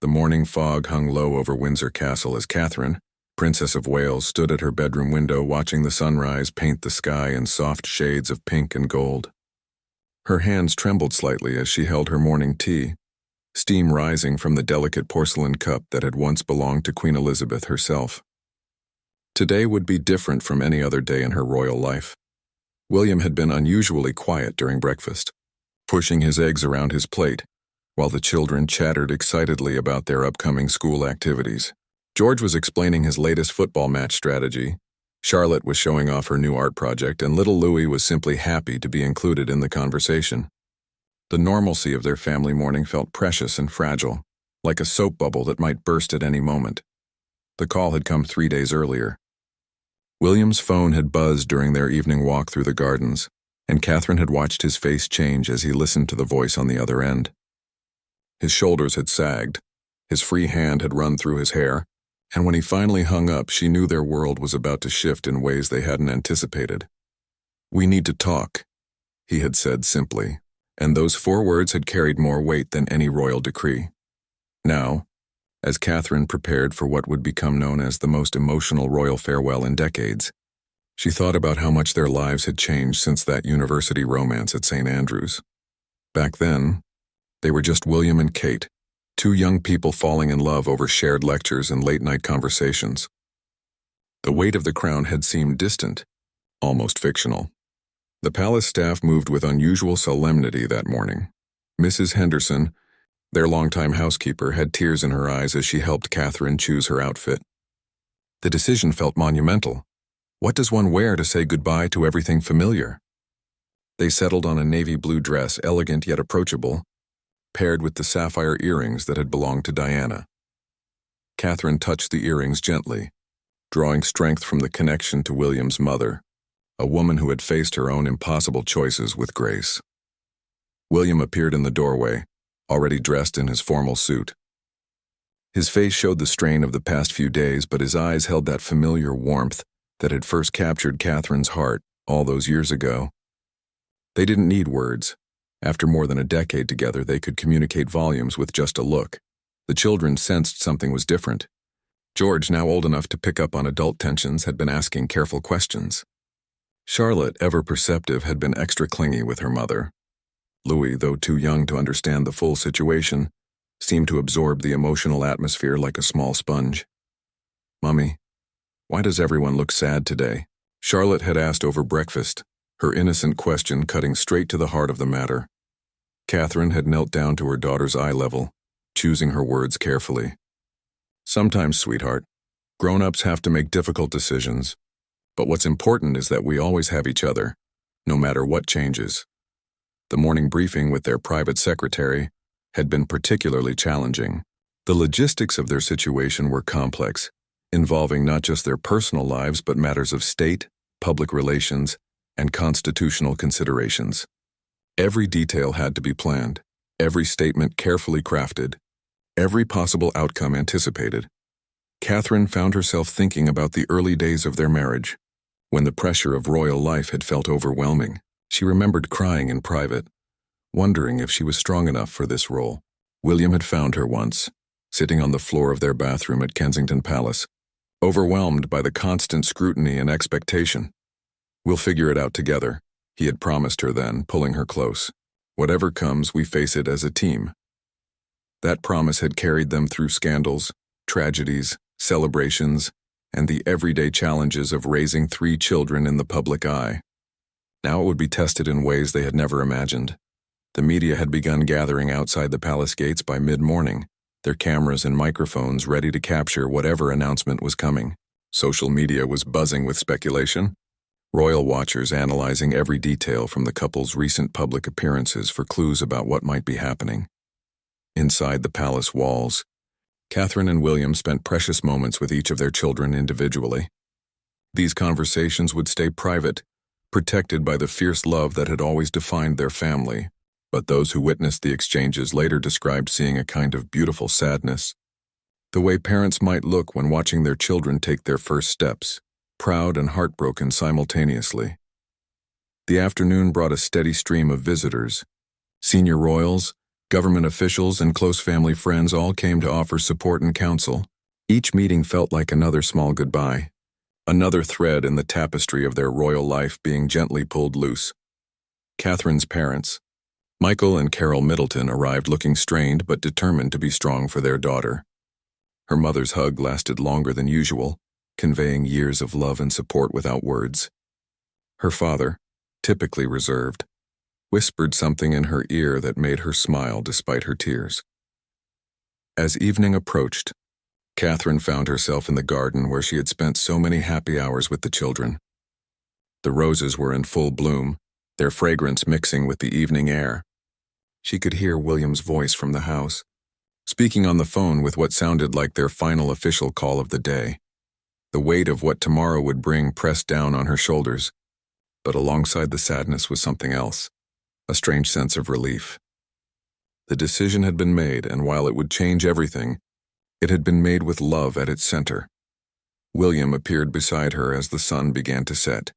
The morning fog hung low over Windsor Castle as Catherine, Princess of Wales, stood at her bedroom window watching the sunrise paint the sky in soft shades of pink and gold. Her hands trembled slightly as she held her morning tea, steam rising from the delicate porcelain cup that had once belonged to Queen Elizabeth herself. Today would be different from any other day in her royal life. William had been unusually quiet during breakfast, pushing his eggs around his plate, while the children chattered excitedly about their upcoming school activities. George was explaining his latest football match strategy, Charlotte was showing off her new art project, and little Louis was simply happy to be included in the conversation. The normalcy of their family morning felt precious and fragile, like a soap bubble that might burst at any moment. The call had come 3 days earlier. William's phone had buzzed during their evening walk through the gardens, and Catherine had watched his face change as he listened to the voice on the other end. His shoulders had sagged, his free hand had run through his hair, and when he finally hung up, she knew their world was about to shift in ways they hadn't anticipated. "We need to talk," he had said simply, and those 4 words had carried more weight than any royal decree. Now, as Catherine prepared for what would become known as the most emotional royal farewell in decades, she thought about how much their lives had changed since that university romance at St. Andrews. Back then, they were just William and Kate, 2 young people falling in love over shared lectures and late-night conversations. The weight of the crown had seemed distant, almost fictional. The palace staff moved with unusual solemnity that morning. Mrs. Henderson, their longtime housekeeper, had tears in her eyes as she helped Catherine choose her outfit. The decision felt monumental. What does one wear to say goodbye to everything familiar? They settled on a navy blue dress, elegant yet approachable, paired with the sapphire earrings that had belonged to Diana. Catherine touched the earrings gently, drawing strength from the connection to William's mother, a woman who had faced her own impossible choices with grace. William appeared in the doorway, already dressed in his formal suit. His face showed the strain of the past few days, but his eyes held that familiar warmth that had first captured Catherine's heart all those years ago. They didn't need words. After more than a decade together, they could communicate volumes with just a look. The children sensed something was different. George, now old enough to pick up on adult tensions, had been asking careful questions. Charlotte, ever perceptive, had been extra clingy with her mother. Louis, though too young to understand the full situation, seemed to absorb the emotional atmosphere like a small sponge. "Mummy, why does everyone look sad today?" Charlotte had asked over breakfast, her innocent question cutting straight to the heart of the matter. Catherine had knelt down to her daughter's eye level, choosing her words carefully. "Sometimes, sweetheart, grown-ups have to make difficult decisions, but what's important is that we always have each other, no matter what changes." The morning briefing with their private secretary had been particularly challenging. The logistics of their situation were complex, involving not just their personal lives but matters of state, public relations, and constitutional considerations. Every detail had to be planned, every statement carefully crafted, every possible outcome anticipated. Catherine found herself thinking about the early days of their marriage, when the pressure of royal life had felt overwhelming. She remembered crying in private, wondering if she was strong enough for this role. William had found her once, sitting on the floor of their bathroom at Kensington Palace, overwhelmed by the constant scrutiny and expectation. "We'll figure it out together," he had promised her then, pulling her close. "Whatever comes, we face it as a team." That promise had carried them through scandals, tragedies, celebrations, and the everyday challenges of raising 3 children in the public eye. Now it would be tested in ways they had never imagined. The media had begun gathering outside the palace gates by mid-morning, their cameras and microphones ready to capture whatever announcement was coming. Social media was buzzing with speculation, royal watchers analyzing every detail from the couple's recent public appearances for clues about what might be happening. Inside the palace walls, Catherine and William spent precious moments with each of their children individually. These conversations would stay private, protected by the fierce love that had always defined their family, but those who witnessed the exchanges later described seeing a kind of beautiful sadness. The way parents might look when watching their children take their first steps, proud and heartbroken simultaneously. The afternoon brought a steady stream of visitors, senior royals, Government officials and close family friends all came to offer support and counsel. Each meeting felt like another small goodbye, another thread in the tapestry of their royal life being gently pulled loose. Catherine's parents, Michael and Carol Middleton, arrived looking strained but determined to be strong for their daughter. Her mother's hug lasted longer than usual, conveying years of love and support without words. Her father, typically reserved, whispered something in her ear that made her smile despite her tears. As evening approached, Catherine found herself in the garden where she had spent so many happy hours with the children. The roses were in full bloom, their fragrance mixing with the evening air. She could hear William's voice from the house, speaking on the phone with what sounded like their final official call of the day. The weight of what tomorrow would bring pressed down on her shoulders, but alongside the sadness was something else, a strange sense of relief. The decision had been made, and while it would change everything, it had been made with love at its center. William appeared beside her as the sun began to set,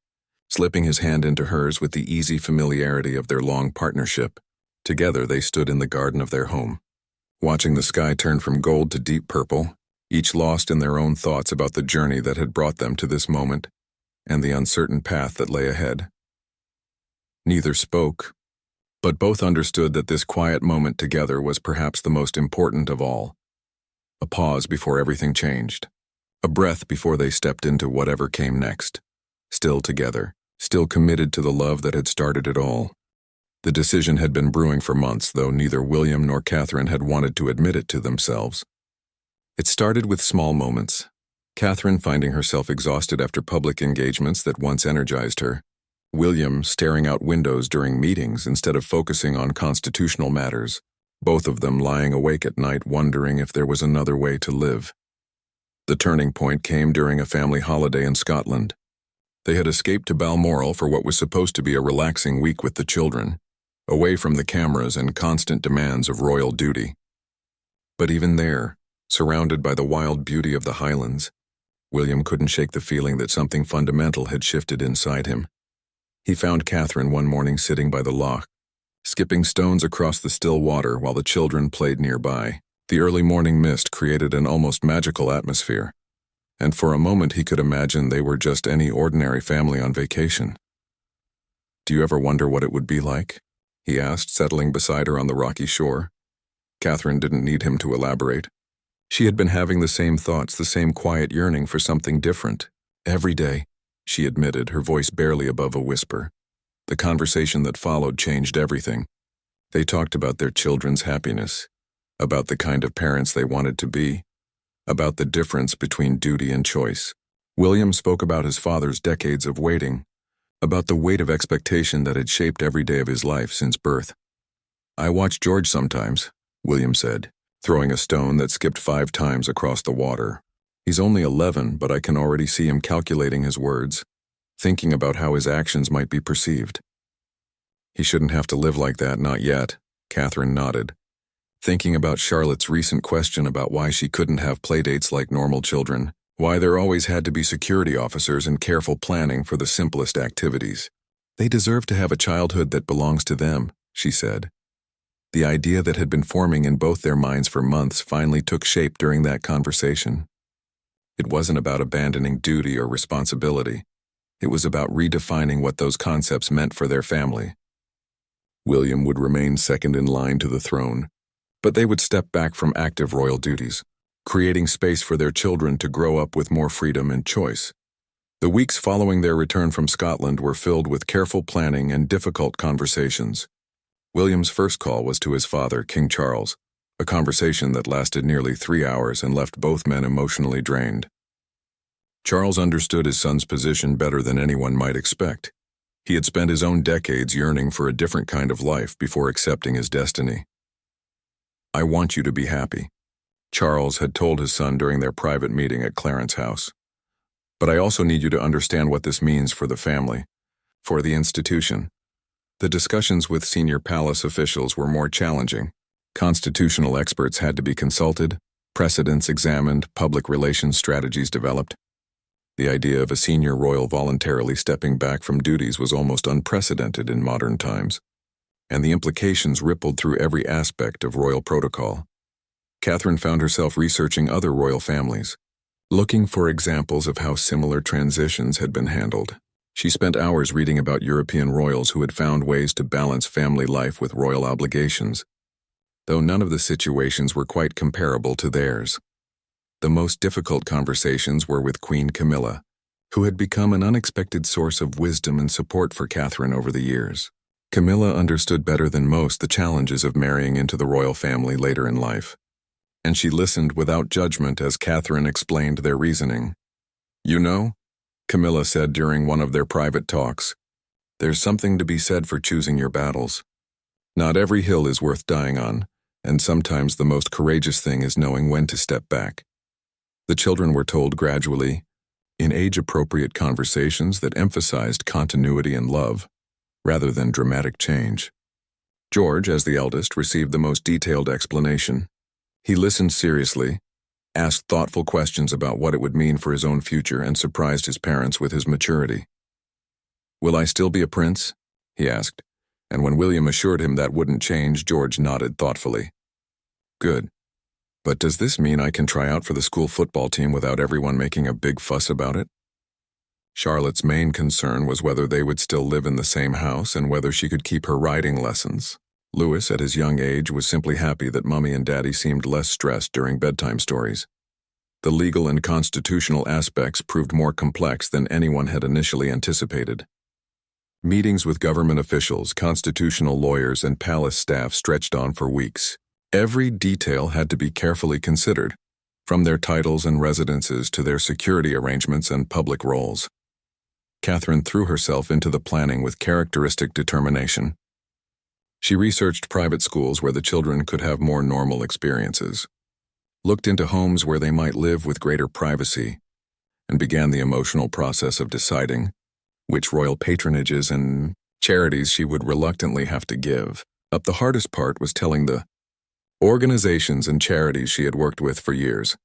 slipping his hand into hers with the easy familiarity of their long partnership. Together they stood in the garden of their home, watching the sky turn from gold to deep purple, each lost in their own thoughts about the journey that had brought them to this moment and the uncertain path that lay ahead. Neither spoke, but both understood that this quiet moment together was perhaps the most important of all. A pause before everything changed, a breath before they stepped into whatever came next, still together, still committed to the love that had started it all. The decision had been brewing for months, though neither William nor Catherine had wanted to admit it to themselves. It started with small moments, Catherine finding herself exhausted after public engagements that once energized her, William staring out windows during meetings instead of focusing on constitutional matters, both of them lying awake at night wondering if there was another way to live. The turning point came during a family holiday in Scotland. They had escaped to Balmoral for what was supposed to be a relaxing week with the children, away from the cameras and constant demands of royal duty. But even there, surrounded by the wild beauty of the Highlands, William couldn't shake the feeling that something fundamental had shifted inside him. He found Catherine one morning sitting by the loch, skipping stones across the still water while the children played nearby. The early morning mist created an almost magical atmosphere, and for a moment he could imagine they were just any ordinary family on vacation. "Do you ever wonder what it would be like?" he asked, settling beside her on the rocky shore. Catherine didn't need him to elaborate. She had been having the same thoughts, the same quiet yearning for something different. Every day, she admitted, her voice barely above a whisper. The conversation that followed changed everything. They talked about their children's happiness, about the kind of parents they wanted to be, about the difference between duty and choice. William spoke about his father's decades of waiting, about the weight of expectation that had shaped every day of his life since birth. "I watch George sometimes," William said, throwing a stone that skipped 5 times across the water. "He's only 11, but I can already see him calculating his words, thinking about how his actions might be perceived." "He shouldn't have to live like that, not yet," Catherine nodded, thinking about Charlotte's recent question about why she couldn't have playdates like normal children, why there always had to be security officers and careful planning for the simplest activities. "They deserve to have a childhood that belongs to them," she said. The idea that had been forming in both their minds for months finally took shape during that conversation. It wasn't about abandoning duty or responsibility. It was about redefining what those concepts meant for their family. William would remain second in line to the throne, but they would step back from active royal duties, creating space for their children to grow up with more freedom and choice. The weeks following their return from Scotland were filled with careful planning and difficult conversations. William's first call was to his father, King Charles, a conversation that lasted nearly 3 hours and left both men emotionally drained. Charles understood his son's position better than anyone might expect. He had spent his own decades yearning for a different kind of life before accepting his destiny. "I want you to be happy," Charles had told his son during their private meeting at Clarence House. "But I also need you to understand what this means for the family, for the institution." The discussions with senior palace officials were more challenging. Constitutional experts had to be consulted, precedents examined, public relations strategies developed. The idea of a senior royal voluntarily stepping back from duties was almost unprecedented in modern times. and the implications rippled through every aspect of royal protocol. Catherine found herself researching other royal families, looking for examples of how similar transitions had been handled. She spent hours reading about European royals who had found ways to balance family life with royal obligations, though none of the situations were quite comparable to theirs. The most difficult conversations were with Queen Camilla, who had become an unexpected source of wisdom and support for Catherine over the years. Camilla understood better than most the challenges of marrying into the royal family later in life, and she listened without judgment as Catherine explained their reasoning. "You know," Camilla said during one of their private talks, "there's something to be said for choosing your battles. Not every hill is worth dying on, and sometimes the most courageous thing is knowing when to step back." The children were told gradually, in age-appropriate conversations that emphasized continuity and love, rather than dramatic change. George, as the eldest, received the most detailed explanation. He listened seriously, asked thoughtful questions about what it would mean for his own future, and surprised his parents with his maturity. "Will I still be a prince?" he asked, and when William assured him that wouldn't change, George nodded thoughtfully. "Good. But does this mean I can try out for the school football team without everyone making a big fuss about it?" Charlotte's main concern was whether they would still live in the same house and whether she could keep her riding lessons. Louis, at his young age, was simply happy that Mummy and Daddy seemed less stressed during bedtime stories. The legal and constitutional aspects proved more complex than anyone had initially anticipated. Meetings with government officials, constitutional lawyers, and palace staff stretched on for weeks. Every detail had to be carefully considered, from their titles and residences to their security arrangements and public roles. Catherine threw herself into the planning with characteristic determination. She researched private schools where the children could have more normal experiences, looked into homes where they might live with greater privacy, and began the emotional process of deciding which royal patronages and charities she would reluctantly have to give up. The hardest part was telling the organizations and charities she had worked with for years.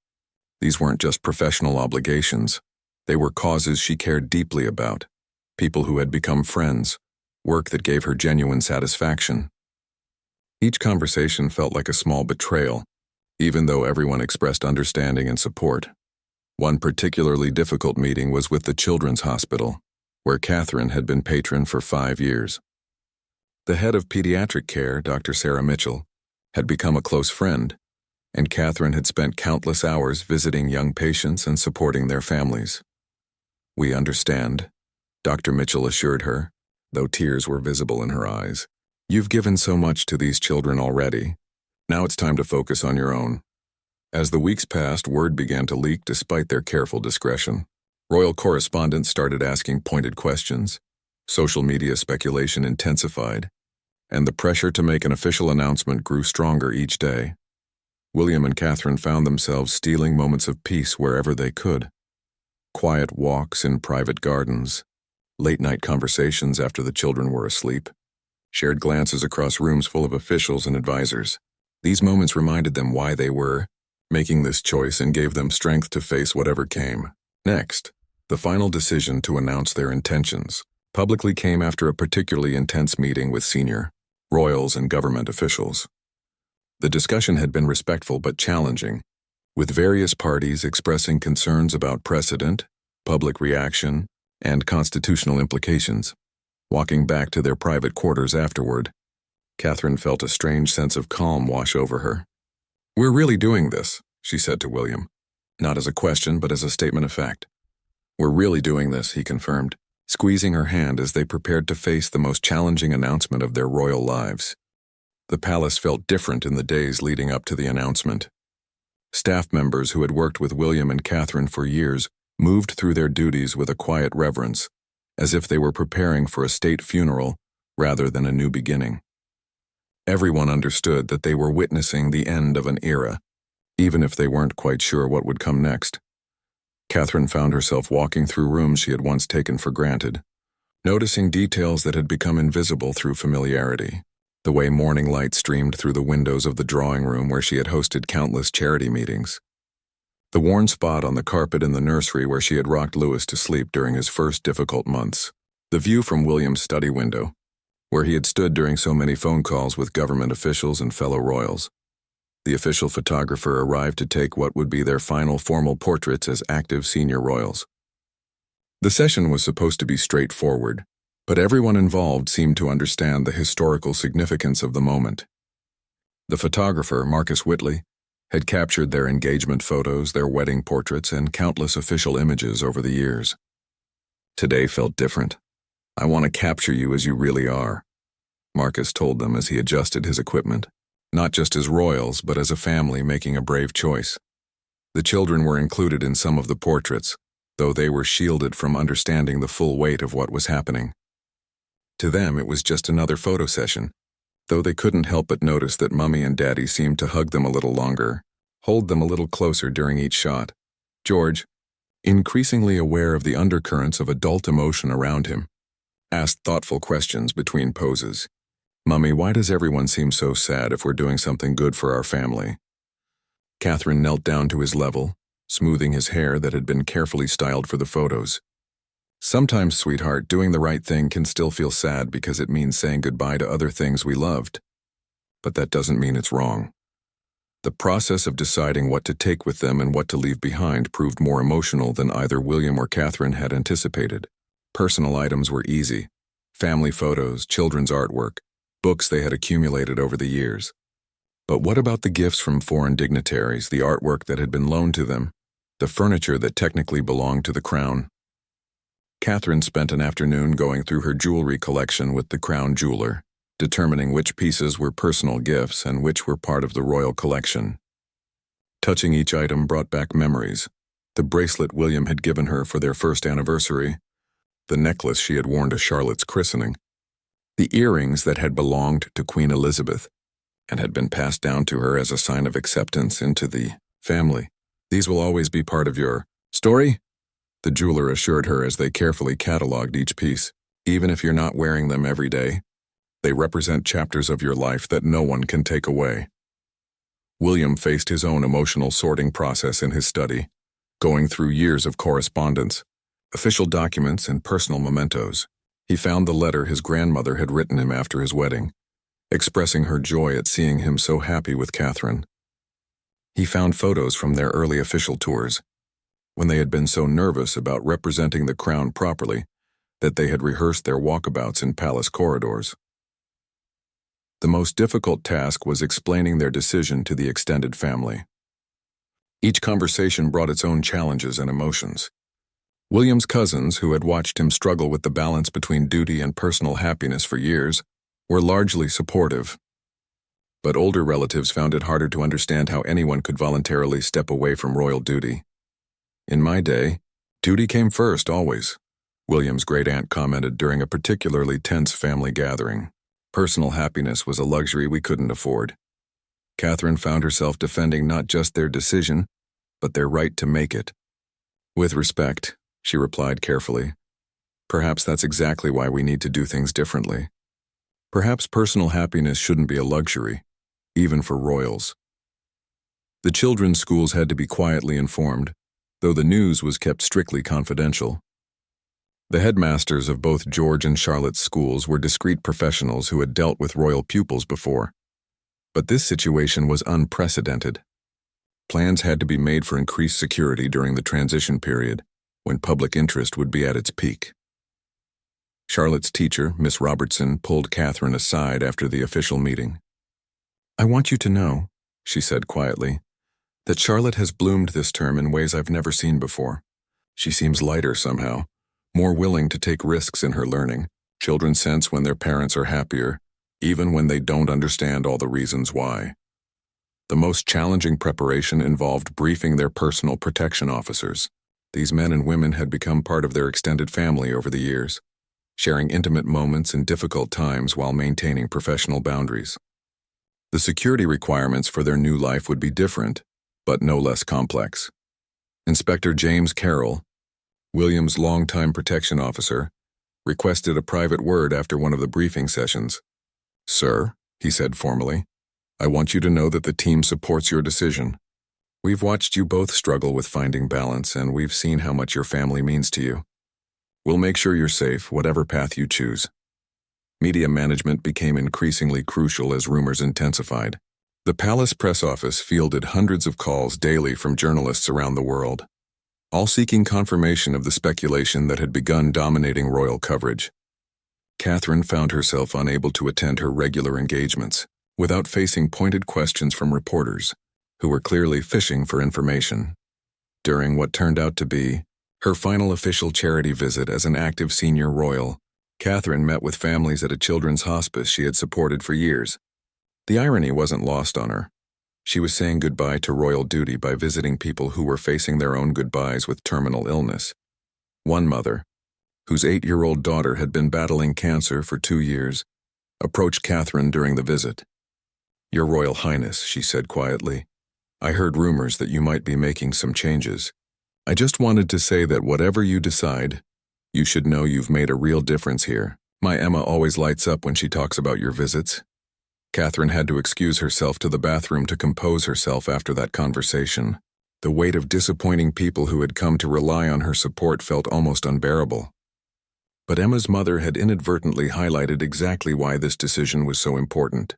These weren't just professional obligations. They were causes she cared deeply about, people who had become friends, work that gave her genuine satisfaction. Each conversation felt like a small betrayal, even though everyone expressed understanding and support. One particularly difficult meeting was with the Children's Hospital, where Catherine had been patron for 5 years. The head of pediatric care, Dr. Sarah Mitchell, had become a close friend, and Catherine had spent countless hours visiting young patients and supporting their families. "We understand," Dr. Mitchell assured her, though tears were visible in her eyes. "You've given so much to these children already. Now it's time to focus on your own." As the weeks passed, word began to leak despite their careful discretion. Royal correspondents started asking pointed questions, social media speculation intensified, and the pressure to make an official announcement grew stronger each day. William and Catherine found themselves stealing moments of peace wherever they could. Quiet walks in private gardens, late-night conversations after the children were asleep, shared glances across rooms full of officials and advisors. These moments reminded them why they were making this choice and gave them strength to face whatever came. Next, the final decision to announce their intentions publicly came after a particularly intense meeting with senior royals and government officials. The discussion had been respectful but challenging, with various parties expressing concerns about precedent, public reaction, and constitutional implications. Walking back to their private quarters afterward, Catherine felt a strange sense of calm wash over her. "We're really doing this," she said to William, not as a question but as a statement of fact. "We're really doing this," he confirmed, squeezing her hand as they prepared to face the most challenging announcement of their royal lives. The palace felt different in the days leading up to the announcement. Staff members who had worked with William and Catherine for years moved through their duties with a quiet reverence, as if they were preparing for a state funeral rather than a new beginning. Everyone understood that they were witnessing the end of an era, even if they weren't quite sure what would come next. Catherine found herself walking through rooms she had once taken for granted, noticing details that had become invisible through familiarity. The way morning light streamed through the windows of the drawing room where she had hosted countless charity meetings. The worn spot on the carpet in the nursery where she had rocked Louis to sleep during his first difficult months. The view from William's study window, where he had stood during so many phone calls with government officials and fellow royals. The official photographer arrived to take what would be their final formal portraits as active senior royals. The session was supposed to be straightforward, but everyone involved seemed to understand the historical significance of the moment. The photographer, Marcus Whitley, had captured their engagement photos, their wedding portraits, and countless official images over the years. Today felt different. "I want to capture you as you really are," Marcus told them as he adjusted his equipment, not just as royals, but as a family making a brave choice. The children were included in some of the portraits, though they were shielded from understanding the full weight of what was happening. To them, it was just another photo session, though they couldn't help but notice that Mummy and Daddy seemed to hug them a little longer, hold them a little closer during each shot. George, increasingly aware of the undercurrents of adult emotion around him, asked thoughtful questions between poses. "Mummy, why does everyone seem so sad if we're doing something good for our family?" Catherine knelt down to his level, smoothing his hair that had been carefully styled for the photos. "Sometimes, sweetheart, doing the right thing can still feel sad because it means saying goodbye to other things we loved. But that doesn't mean it's wrong." The process of deciding what to take with them and what to leave behind proved more emotional than either William or Catherine had anticipated. Personal items were easy: family photos, children's artwork, books they had accumulated over the years. But what about the gifts from foreign dignitaries, the artwork that had been loaned to them, the furniture that technically belonged to the crown? Catherine spent an afternoon going through her jewelry collection with the crown jeweler, determining which pieces were personal gifts and which were part of the royal collection. Touching each item brought back memories: the bracelet William had given her for their first anniversary, the necklace she had worn to Charlotte's christening, the earrings that had belonged to Queen Elizabeth and had been passed down to her as a sign of acceptance into the family. "These will always be part of your story," the jeweler assured her as they carefully catalogued each piece. "Even if you're not wearing them every day, they represent chapters of your life that no one can take away." William faced his own emotional sorting process in his study, going through years of correspondence, official documents, and personal mementos. He found the letter his grandmother had written him after his wedding, expressing her joy at seeing him so happy with Catherine. He found photos from their early official tours, when they had been so nervous about representing the crown properly that they had rehearsed their walkabouts in palace corridors. The most difficult task was explaining their decision to the extended family. Each conversation brought its own challenges and emotions. William's cousins, who had watched him struggle with the balance between duty and personal happiness for years, were largely supportive. But older relatives found it harder to understand how anyone could voluntarily step away from royal duty. "In my day, duty came first, always," William's great-aunt commented during a particularly tense family gathering. "Personal happiness was a luxury we couldn't afford." Catherine found herself defending not just their decision, but their right to make it. "With respect," she replied carefully, "perhaps that's exactly why we need to do things differently. Perhaps personal happiness shouldn't be a luxury, even for royals." The children's schools had to be quietly informed, though the news was kept strictly confidential. The headmasters of both George and Charlotte's schools were discreet professionals who had dealt with royal pupils before. But this situation was unprecedented. Plans had to be made for increased security during the transition period, when public interest would be at its peak. Charlotte's teacher, Miss Robertson, pulled Catherine aside after the official meeting. "I want you to know," she said quietly, "that Charlotte has bloomed this term in ways I've never seen before. She seems lighter somehow, more willing to take risks in her learning. Children sense when their parents are happier, even when they don't understand all the reasons why." The most challenging preparation involved briefing their personal protection officers. These men and women had become part of their extended family over the years, sharing intimate moments in difficult times while maintaining professional boundaries. The security requirements for their new life would be different, but no less complex. Inspector James Carroll, William's longtime protection officer, requested a private word after one of the briefing sessions. "Sir," he said formally, "I want you to know that the team supports your decision. We've watched you both struggle with finding balance, and we've seen how much your family means to you. We'll make sure you're safe, whatever path you choose." Media management became increasingly crucial as rumors intensified. The palace press office fielded hundreds of calls daily from journalists around the world, all seeking confirmation of the speculation that had begun dominating royal coverage. Catherine found herself unable to attend her regular engagements without facing pointed questions from reporters who were clearly fishing for information. During what turned out to be her final official charity visit as an active senior royal, Catherine met with families at a children's hospice she had supported for years. The irony wasn't lost on her. She was saying goodbye to royal duty by visiting people who were facing their own goodbyes with terminal illness. One mother, whose 8-year-old daughter had been battling cancer for 2 years, approached Catherine during the visit. "Your Royal Highness," she said quietly, "I heard rumors that you might be making some changes. I just wanted to say that whatever you decide, you should know you've made a real difference here. My Emma always lights up when she talks about your visits." Catherine had to excuse herself to the bathroom to compose herself after that conversation. The weight of disappointing people who had come to rely on her support felt almost unbearable. But Emma's mother had inadvertently highlighted exactly why this decision was so important.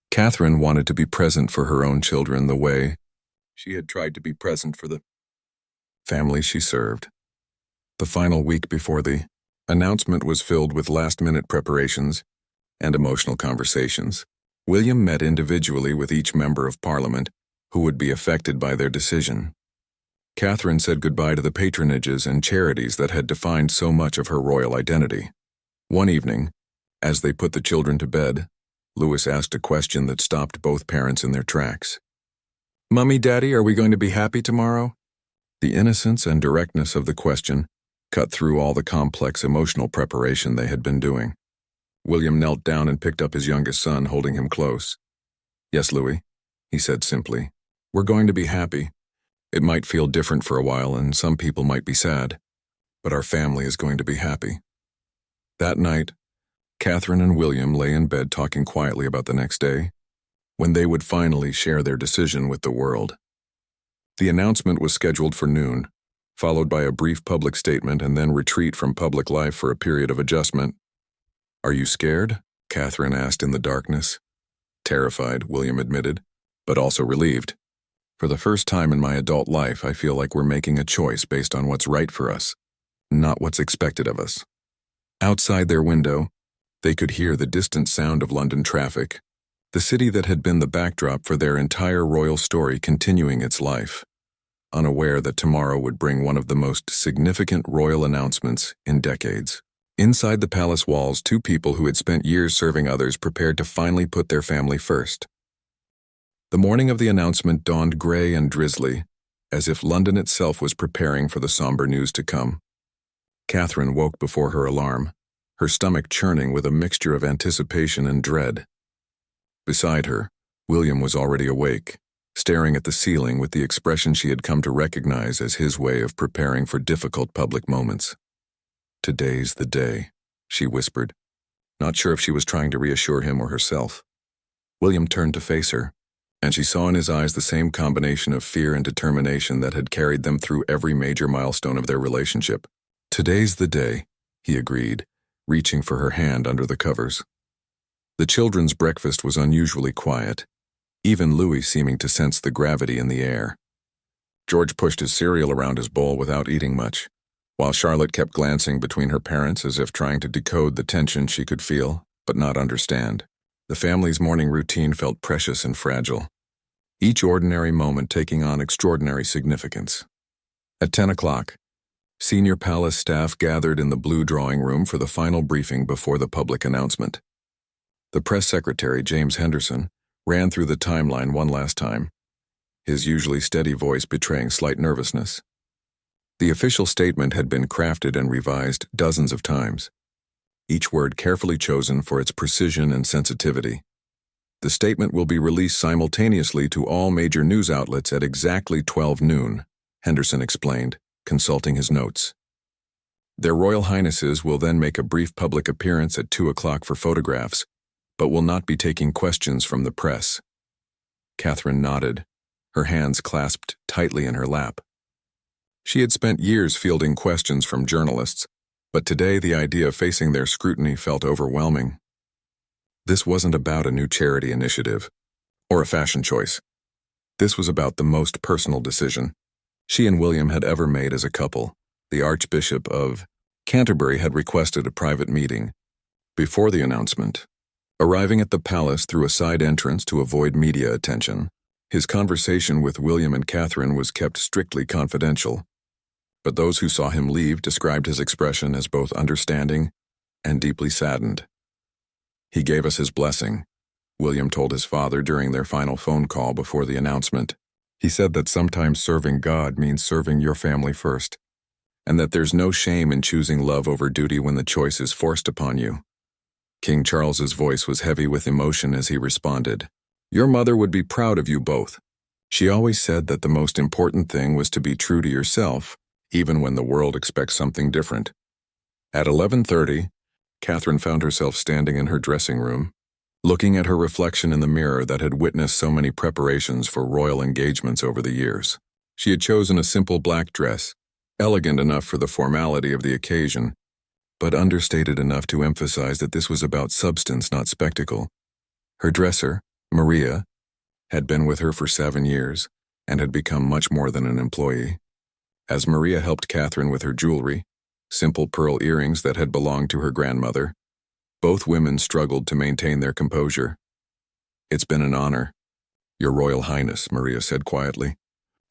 Catherine wanted to be present for her own children the way she had tried to be present for the family she served. The final week before the announcement was filled with last-minute preparations and emotional conversations. William met individually with each member of Parliament who would be affected by their decision. Catherine said goodbye to the patronages and charities that had defined so much of her royal identity. One evening, as they put the children to bed, Louis asked a question that stopped both parents in their tracks. "Mummy, Daddy, are we going to be happy tomorrow?" The innocence and directness of the question cut through all the complex emotional preparation they had been doing. William knelt down and picked up his youngest son, holding him close. "Yes, Louis," he said simply. "We're going to be happy. It might feel different for a while, and some people might be sad, but our family is going to be happy." That night, Catherine and William lay in bed talking quietly about the next day, when they would finally share their decision with the world. The announcement was scheduled for noon, followed by a brief public statement and then retreat from public life for a period of adjustment. "Are you scared?" Catherine asked in the darkness. "Terrified," William admitted, but also relieved. "For the first time in my adult life, I feel like we're making a choice based on what's right for us, not what's expected of us." Outside their window, they could hear the distant sound of London traffic, the city that had been the backdrop for their entire royal story continuing its life, unaware that tomorrow would bring one of the most significant royal announcements in decades. Inside the palace walls, 2 people who had spent years serving others prepared to finally put their family first. The morning of the announcement dawned gray and drizzly, as if London itself was preparing for the somber news to come. Catherine woke before her alarm, her stomach churning with a mixture of anticipation and dread. Beside her, William was already awake, staring at the ceiling with the expression she had come to recognize as his way of preparing for difficult public moments. "Today's the day," she whispered, not sure if she was trying to reassure him or herself. William turned to face her, and she saw in his eyes the same combination of fear and determination that had carried them through every major milestone of their relationship. "Today's the day," he agreed, reaching for her hand under the covers. The children's breakfast was unusually quiet, even Louis seeming to sense the gravity in the air. George pushed his cereal around his bowl without eating much, while Charlotte kept glancing between her parents as if trying to decode the tension she could feel, but not understand. The family's morning routine felt precious and fragile, each ordinary moment taking on extraordinary significance. At 10 o'clock, senior palace staff gathered in the blue drawing room for the final briefing before the public announcement. The press secretary, James Henderson, ran through the timeline one last time, his usually steady voice betraying slight nervousness. The official statement had been crafted and revised dozens of times, each word carefully chosen for its precision and sensitivity. "The statement will be released simultaneously to all major news outlets at exactly 12 noon, Henderson explained, consulting his notes. "Their Royal Highnesses will then make a brief public appearance at 2 o'clock for photographs, but will not be taking questions from the press." Catherine nodded, her hands clasped tightly in her lap. She had spent years fielding questions from journalists, but today the idea of facing their scrutiny felt overwhelming. This wasn't about a new charity initiative or a fashion choice. This was about the most personal decision she and William had ever made as a couple. The Archbishop of Canterbury had requested a private meeting before the announcement. Arriving at the palace through a side entrance to avoid media attention, his conversation with William and Catherine was kept strictly confidential. But those who saw him leave described his expression as both understanding and deeply saddened. "He gave us his blessing," William told his father during their final phone call before the announcement. "He said that sometimes serving God means serving your family first, and that there's no shame in choosing love over duty when the choice is forced upon you." King Charles's voice was heavy with emotion as he responded, "Your mother would be proud of you both. She always said that the most important thing was to be true to yourself, even when the world expects something different." At 11:30, Catherine found herself standing in her dressing room, looking at her reflection in the mirror that had witnessed so many preparations for royal engagements over the years. She had chosen a simple black dress, elegant enough for the formality of the occasion, but understated enough to emphasize that this was about substance, not spectacle. Her dresser, Maria, had been with her for 7 years and had become much more than an employee. As Maria helped Catherine with her jewelry, simple pearl earrings that had belonged to her grandmother, both women struggled to maintain their composure. "It's been an honor, Your Royal Highness," Maria said quietly,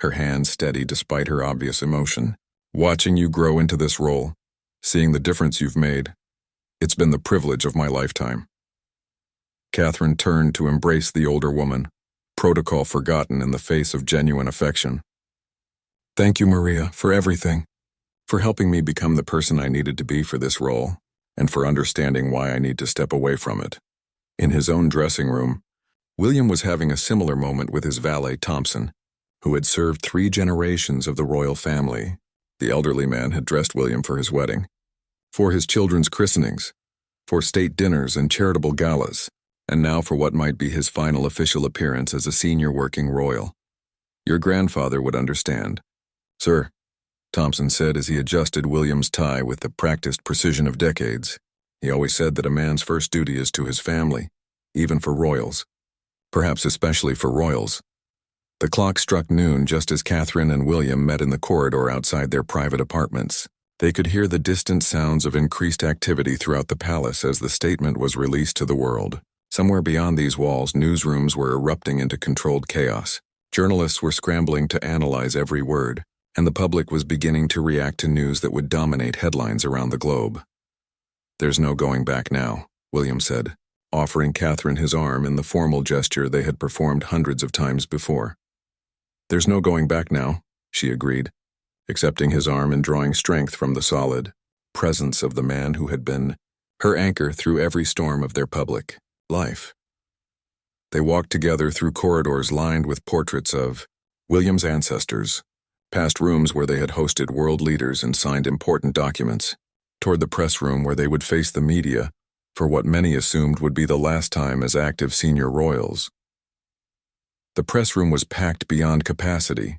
her hands steady despite her obvious emotion. "Watching you grow into this role, seeing the difference you've made, it's been the privilege of my lifetime." Catherine turned to embrace the older woman, protocol forgotten in the face of genuine affection. "Thank you, Maria, for everything, for helping me become the person I needed to be for this role, and for understanding why I need to step away from it." In his own dressing room, William was having a similar moment with his valet, Thompson, who had served 3 generations of the royal family. The elderly man had dressed William for his wedding, for his children's christenings, for state dinners and charitable galas, and now for what might be his final official appearance as a senior working royal. "Your grandfather would understand, sir," Thompson said as he adjusted William's tie with the practiced precision of decades. "He always said that a man's first duty is to his family, even for royals. Perhaps especially for royals." The clock struck noon just as Catherine and William met in the corridor outside their private apartments. They could hear the distant sounds of increased activity throughout the palace as the statement was released to the world. Somewhere beyond these walls, newsrooms were erupting into controlled chaos. Journalists were scrambling to analyze every word, and the public was beginning to react to news that would dominate headlines around the globe. "There's no going back now," William said, offering Catherine his arm in the formal gesture they had performed hundreds of times before. "There's no going back now," she agreed, accepting his arm and drawing strength from the solid presence of the man who had been her anchor through every storm of their public life. They walked together through corridors lined with portraits of William's ancestors, past rooms where they had hosted world leaders and signed important documents, toward the press room where they would face the media for what many assumed would be the last time as active senior royals. The press room was packed beyond capacity,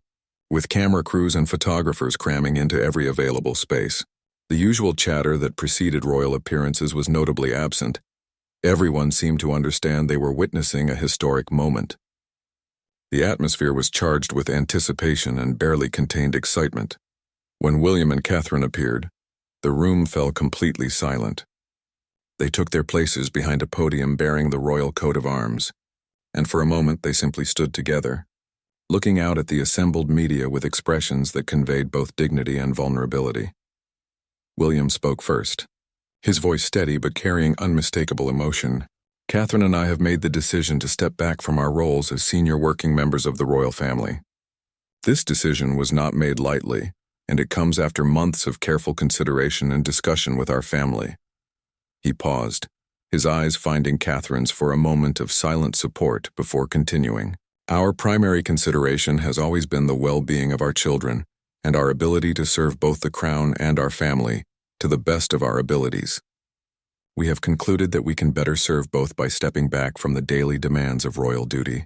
with camera crews and photographers cramming into every available space. The usual chatter that preceded royal appearances was notably absent. Everyone seemed to understand they were witnessing a historic moment. The atmosphere was charged with anticipation and barely contained excitement. When William and Catherine appeared, the room fell completely silent. They took their places behind a podium bearing the royal coat of arms, and for a moment they simply stood together, looking out at the assembled media with expressions that conveyed both dignity and vulnerability. William spoke first, his voice steady but carrying unmistakable emotion. "Catherine and I have made the decision to step back from our roles as senior working members of the royal family. This decision was not made lightly, and it comes after months of careful consideration and discussion with our family." He paused, his eyes finding Catherine's for a moment of silent support before continuing. "Our primary consideration has always been the well-being of our children and our ability to serve both the crown and our family to the best of our abilities. We have concluded that we can better serve both by stepping back from the daily demands of royal duty."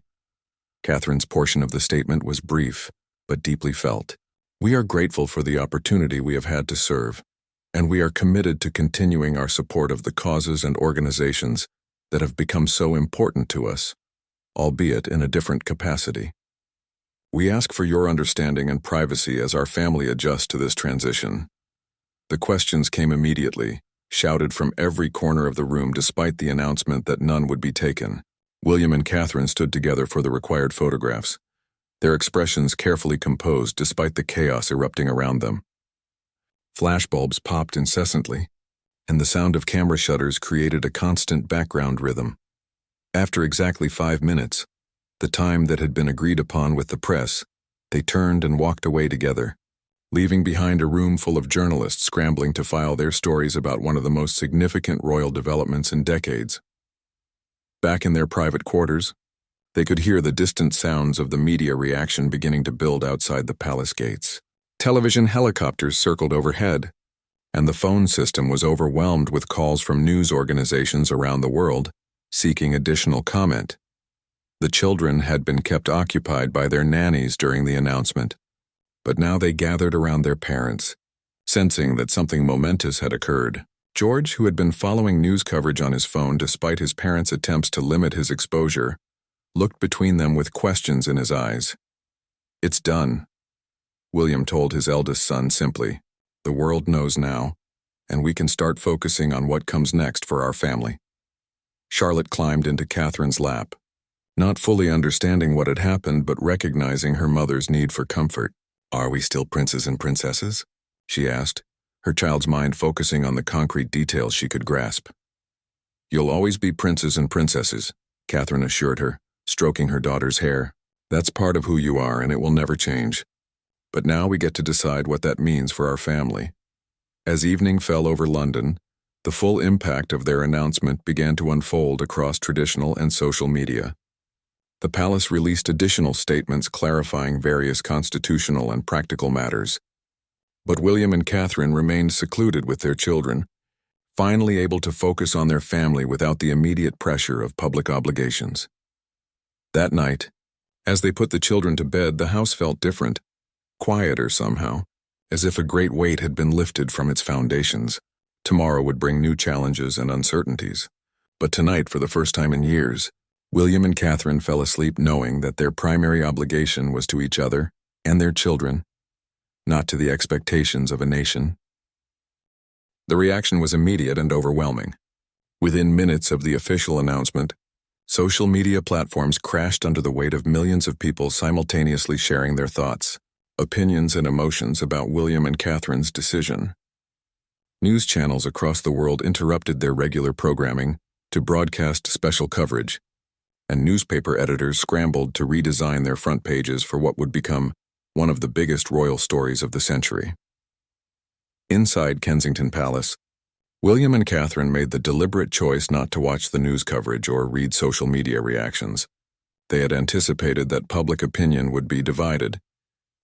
Catherine's portion of the statement was brief, but deeply felt. "We are grateful for the opportunity we have had to serve, and we are committed to continuing our support of the causes and organizations that have become so important to us, albeit in a different capacity. We ask for your understanding and privacy as our family adjusts to this transition. The questions came immediately, shouted from every corner of the room despite the announcement that none would be taken. William and Catherine stood together for the required photographs, their expressions carefully composed despite the chaos erupting around them. Flashbulbs popped incessantly, and the sound of camera shutters created a constant background rhythm. After exactly 5 minutes, the time that had been agreed upon with the press, they turned and walked away together, leaving behind a room full of journalists scrambling to file their stories about one of the most significant royal developments in decades. Back in their private quarters, they could hear the distant sounds of the media reaction beginning to build outside the palace gates. Television helicopters circled overhead, and the phone system was overwhelmed with calls from news organizations around the world seeking additional comment. The children had been kept occupied by their nannies during the announcement, but now they gathered around their parents, sensing that something momentous had occurred. George, who had been following news coverage on his phone despite his parents' attempts to limit his exposure, looked between them with questions in his eyes. "It's done," William told his eldest son simply. "The world knows now, and we can start focusing on what comes next for our family." Charlotte climbed into Catherine's lap, not fully understanding what had happened but recognizing her mother's need for comfort. "Are we still princes and princesses?" she asked, her child's mind focusing on the concrete details she could grasp. "You'll always be princes and princesses," Catherine assured her, stroking her daughter's hair. "That's part of who you are, and it will never change. But now we get to decide what that means for our family." As evening fell over London, the full impact of their announcement began to unfold across traditional and social media. The palace released additional statements clarifying various constitutional and practical matters. But William and Catherine remained secluded with their children, finally able to focus on their family without the immediate pressure of public obligations. That night, as they put the children to bed, the house felt different, quieter somehow, as if a great weight had been lifted from its foundations. Tomorrow would bring new challenges and uncertainties. But tonight, for the first time in years, William and Catherine fell asleep knowing that their primary obligation was to each other and their children, not to the expectations of a nation. The reaction was immediate and overwhelming. Within minutes of the official announcement, social media platforms crashed under the weight of millions of people simultaneously sharing their thoughts, opinions, and emotions about William and Catherine's decision. News channels across the world interrupted their regular programming to broadcast special coverage, and newspaper editors scrambled to redesign their front pages for what would become one of the biggest royal stories of the century. Inside Kensington Palace, William and Catherine made the deliberate choice not to watch the news coverage or read social media reactions. They had anticipated that public opinion would be divided,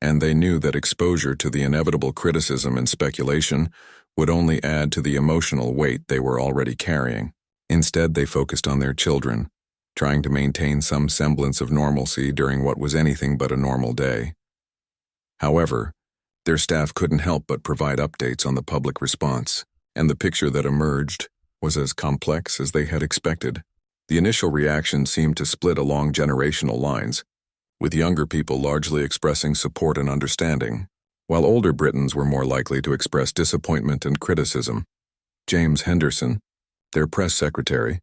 and they knew that exposure to the inevitable criticism and speculation would only add to the emotional weight they were already carrying. Instead, they focused on their children, trying to maintain some semblance of normalcy during what was anything but a normal day. However, their staff couldn't help but provide updates on the public response, and the picture that emerged was as complex as they had expected. The initial reaction seemed to split along generational lines, with younger people largely expressing support and understanding, while older Britons were more likely to express disappointment and criticism. James Henderson, their press secretary,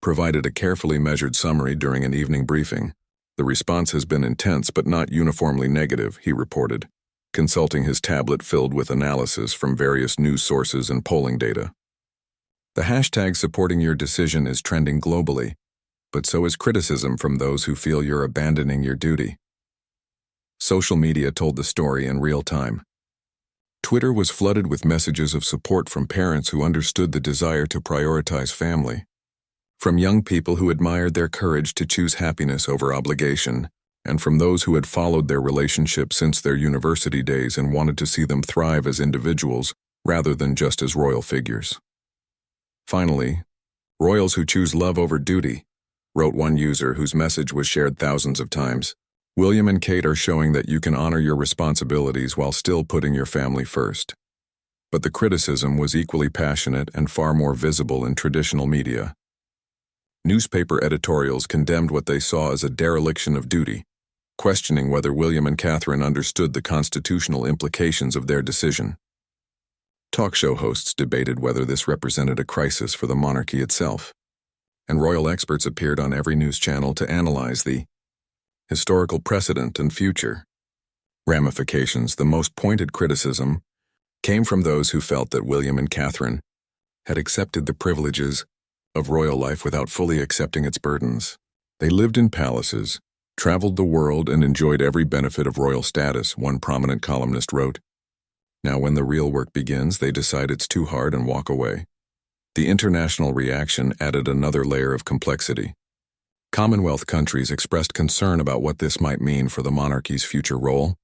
provided a carefully measured summary during an evening briefing. "The response has been intense but not uniformly negative," he reported, consulting his tablet filled with analysis from various news sources and polling data. "The hashtag supporting your decision is trending globally, but so is criticism from those who feel you're abandoning your duty." Social media told the story in real time. Twitter was flooded with messages of support from parents who understood the desire to prioritize family, from young people who admired their courage to choose happiness over obligation, and from those who had followed their relationship since their university days and wanted to see them thrive as individuals rather than just as royal figures. Finally, "Royals who choose love over duty," wrote one user whose message was shared thousands of times. "William and Kate are showing that you can honor your responsibilities while still putting your family first." But the criticism was equally passionate and far more visible in traditional media. Newspaper editorials condemned what they saw as a dereliction of duty, questioning whether William and Catherine understood the constitutional implications of their decision. Talk show hosts debated whether this represented a crisis for the monarchy itself, and royal experts appeared on every news channel to analyze the historical precedent and future ramifications. The most pointed criticism came from those who felt that William and Catherine had accepted the privileges of royal life without fully accepting its burdens. They lived in palaces, traveled the world, and enjoyed every benefit of royal status, one prominent columnist wrote. Now when the real work begins, they decide it's too hard and walk away. The international reaction added another layer of complexity. Commonwealth countries expressed concern about what this might mean for the monarchy's future role,